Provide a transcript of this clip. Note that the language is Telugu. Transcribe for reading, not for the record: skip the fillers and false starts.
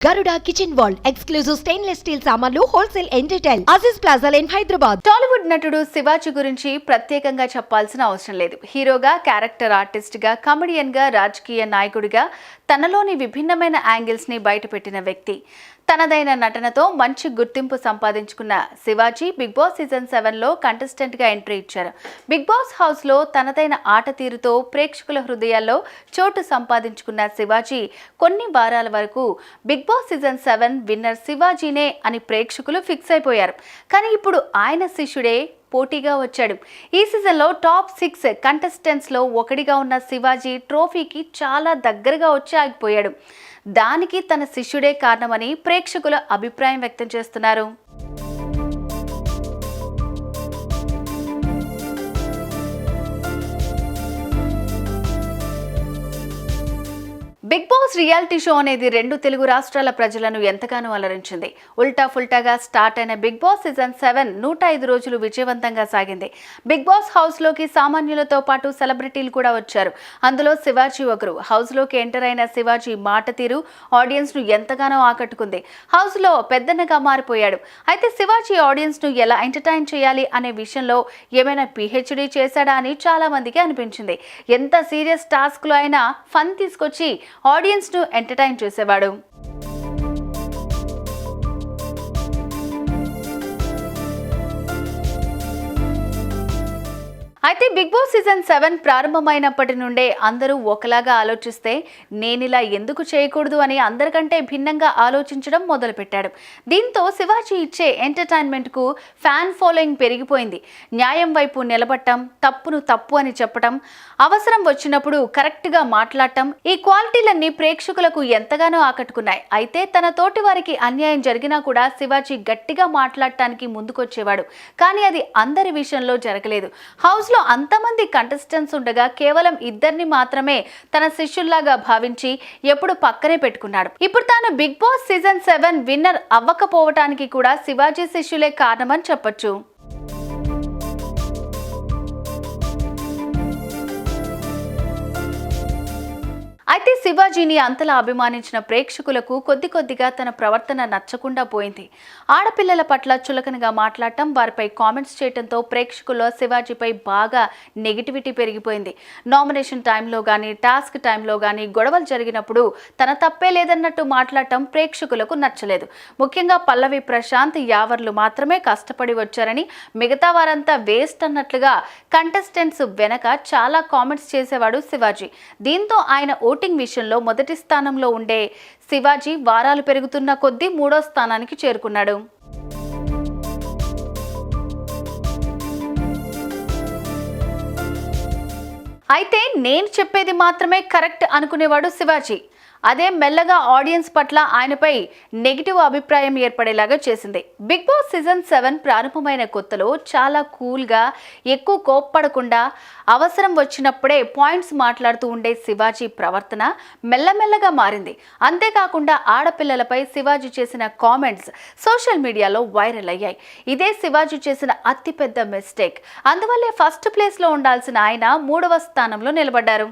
Garuda Kitchen World exclusive stainless steel సామాన్లు wholesale and retail Aziz plaza in Hyderabad. Tollywood నటుడు శివాజీ గురించి ప్రత్యేకంగా చెప్పాల్సిన అవసరం లేదు. హీరోగా, క్యారెక్టర్ ఆర్టిస్ట్ గా, కమెడియన్ గా, రాజకీయ నాయకుడిగా తనలోని విభిన్నమైన యాంగిల్స్ ని బయటపెట్టిన వ్యక్తి. తనదైన నటనతో మంచి గుర్తింపు సంపాదించుకున్న శివాజీ బిగ్ బాస్ సీజన్ 7లో కంటెస్టెంట్ గా ఎంట్రీ ఇచ్చారు. బిగ్ బాస్ హౌస్ లో తనదైన ఆట తీరుతో ప్రేక్షకుల హృదయాల్లో చోటు సంపాదించుకున్న శివాజీ కొన్ని వారాల వరకు బిగ్ బాస్ సీజన్ 7 విన్నర్ శివాజీనే అని ప్రేక్షకులు ఫిక్స్ అయిపోయారు. కానీ ఇప్పుడు ఆయన శిష్యుడే పోటీగా వచ్చాడు. ఈ సీజన్లో టాప్ 6 కంటెస్టెంట్స్లో ఒకటిగా ఉన్న శివాజీ ట్రోఫీకి చాలా దగ్గరగా వచ్చి ఆగిపోయాడు. దానికి తన శిష్యుడే కారణమని ప్రేక్షకులు అభిప్రాయం వ్యక్తం చేస్తున్నారు. బిగ్ బాస్ రియాలిటీ షో అనేది 2 తెలుగు రాష్ట్రాల ప్రజలను ఎంతగానో అలరించింది. ఉల్టా ఫుల్టాగా స్టార్ట్ అయిన బిగ్ బాస్ సీజన్ 7 105 రోజులు విజయవంతంగా సాగింది. బిగ్ బాస్ హౌస్లోకి సామాన్యులతో పాటు సెలబ్రిటీలు కూడా వచ్చారు. అందులో శివాజీ ఒకరు. హౌస్లోకి ఎంటర్ అయిన శివాజీ మాట తీరు ఆడియన్స్ను ఎంతగానో ఆకట్టుకుంది. హౌస్లో పెద్దన్నగా మారిపోయాడు. అయితే శివాజీ ఆడియన్స్ను ఎలా ఎంటర్టైన్ చేయాలి అనే విషయంలో ఏమైనా PhD చేశాడా అని చాలా మందికి అనిపించింది. ఎంత సీరియస్ టాస్క్లో అయినా ఫన్ తీసుకొచ్చి ఆడియన్స్ ను ఎంటర్టైన్ చేసేవాడు. అయితే బిగ్ బాస్ సీజన్ 7 ప్రారంభమైనప్పటి నుండే అందరూ ఒకలాగా ఆలోచిస్తే నేనిలా ఎందుకు చేయకూడదు అని అందరికంటే భిన్నంగా ఆలోచించడం మొదలుపెట్టాడు. దీంతో శివాజీ ఇచ్చే ఎంటర్టైన్మెంట్కు ఫ్యాన్ ఫాలోయింగ్ పెరిగిపోయింది. న్యాయం వైపు నిలబడటం, తప్పును తప్పు అని చెప్పటం, అవసరం వచ్చినప్పుడు కరెక్ట్గా మాట్లాడటం, ఈ క్వాలిటీలన్నీ ప్రేక్షకులకు ఎంతగానో ఆకట్టుకున్నాయి. అయితే తన తోటి వారికి అన్యాయం జరిగినా కూడా శివాజీ గట్టిగా మాట్లాడటానికి ముందుకొచ్చేవాడు. కానీ అది అందరి విషయంలో జరగలేదు. హౌస్లో అంతమంది కంటెస్టెంట్స్ ఉండగా కేవలం 2 మాత్రమే తన శిష్యుల్లాగా భావించి ఎప్పుడు పక్కనే పెట్టుకున్నాడు. ఇప్పుడు తాను బిగ్ బాస్ సీజన్ 7 విన్నర్ అవ్వకపోవటానికి కూడా శివాజీ శిష్యులే కారణమని చెప్పొచ్చు. అయితే శివాజీని అంతలా అభిమానించిన ప్రేక్షకులకు కొద్దిగా తన ప్రవర్తన నచ్చకుండా పోయింది. ఆడపిల్లల పట్ల చులకనగా మాట్లాడటం, వారిపై కామెంట్స్ చేయడంతో ప్రేక్షకుల్లో శివాజీపై బాగా నెగిటివిటీ పెరిగిపోయింది. నామినేషన్ టైంలో కానీ, టాస్క్ టైంలో కానీ గొడవలు జరిగినప్పుడు తన తప్పే లేదన్నట్టు మాట్లాడటం ప్రేక్షకులకు నచ్చలేదు. ముఖ్యంగా పల్లవి ప్రశాంత్, యావర్లు మాత్రమే కష్టపడి వచ్చారని, మిగతా వారంతా వేస్ట్ అన్నట్లుగా కంటెస్టెంట్స్ వెనక చాలా కామెంట్స్ చేసేవాడు శివాజీ. దీంతో ఆయన ఓటింగ్ విషయంలో మొదటి స్థానంలో ఉండే శివాజీ వారాలు పెరుగుతున్న కొద్దీ 3వ స్థానానికి చేరుకున్నాడు. అయితే నేను చెప్పేది మాత్రమే కరెక్ట్ అనుకునేవాడు శివాజీ. అదే మెల్లగా ఆడియన్స్ పట్ల ఆయనపై నెగిటివ్ అభిప్రాయం ఏర్పడేలాగా చేసింది. బిగ్ బాస్ సీజన్ 7 ప్రారంభమైన కొత్తలో చాలా కూల్గా, ఎక్కువ కోప్పడకుండా, అవసరం వచ్చినప్పుడే పాయింట్స్ మాట్లాడుతూ ఉండే శివాజీ ప్రవర్తన మెల్లమెల్లగా మారింది. అంతేకాకుండా ఆడపిల్లలపై శివాజీ చేసిన కామెంట్స్ సోషల్ మీడియాలో వైరల్ అయ్యాయి. ఇదే శివాజీ చేసిన అతిపెద్ద మిస్టేక్. అందువల్లే ఫస్ట్ ప్లేస్లో ఉండాల్సిన ఆయన 3వ స్థానంలో నిలబడ్డారు.